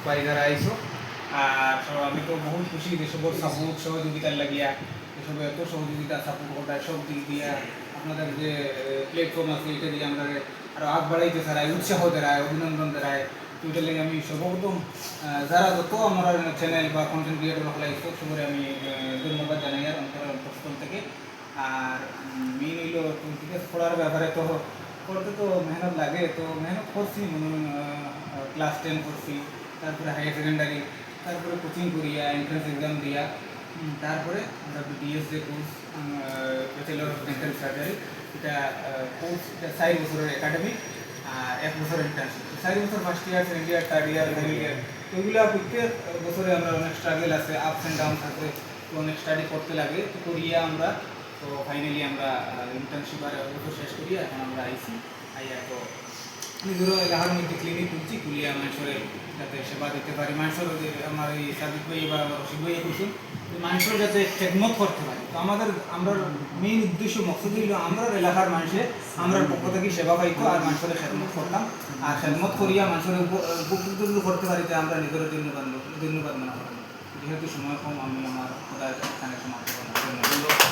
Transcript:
পাই যারা আইসো। আর আমি তো বহুত খুশি যেসবের সাপোর্ট সহযোগিতার লাগিয়া, এসব এত সহযোগিতা সাপোর্ট করায় সব দিক দিয়া আপনাদের যে প্ল্যাটফর্ম আছে এটা দিয়ে আমরা আরও আগ বাড়াইতে চাই, উৎসাহ দেয়, অভিনন্দন দেয়। তো এটার লাগে আমি সর্বপ্রথম যারা যত আমার চ্যানেল বা কন্টেন্ট ক্রিয়েটর হলাইছে সবাই আমি ধন্যবাদ জানাই আর অন্তঃস্থল থেকে। আর মেইন হইলো ঠিক আছে, পড়ার ব্যাপারে তো পড়তে তো মেহনত লাগে, তো মেহনত করছি ক্লাস 10 করছি, তারপরে হায়ার সেকেন্ডারি, তারপরে কোচিং করিয়া এন্ট্রান্স এক্সাম দিয়া, তারপরে আমরা বিডিএস যে course bachelor of dental surgery, এটা কোর্স, এটা 4 বছরের একাডেমিক আর 1 বছর ইন্টার্নশিপ। 4 বছর first year, second year, third year, final year, এগুলো প্রত্যেক বছরে আমরা অনেক স্ট্রাগল আছে, আপস অ্যান্ড ডাউনস আছে, তো অনেক স্টাডি করতে লাগে। তো করিয়া আমরা তো ফাইনালি আমরা ইন্টার্নশিপ আর বছর শেষ করি, এখন আমরা আইসি আইয়া তো নিজেরও এলাকার মধ্যে ক্লিনিক খুলছি, খুলিয়া মানুষের যাতে সেবা দিতে পারি। মানুষের আমার এই সাবিক ভাই বা রশিদ ভাইয়া করছি মানুষের যাতে খেদমত করতে পারি। তো আমরা মেইন উদ্দেশ্য মকসদ হইল আমরা এলাকার মানুষের আমরা পক্ষ থেকে সেবা পাইতো আর মানুষের খেদমত করতাম, আর খেদমত করিয়া মানুষের উপকৃত করতে পারি, আমরা নিজের ধন্যবাদ মনে করি। যেহেতু সময় কম, আমি আমার খোদার এখানে সমাপ্ত করলাম।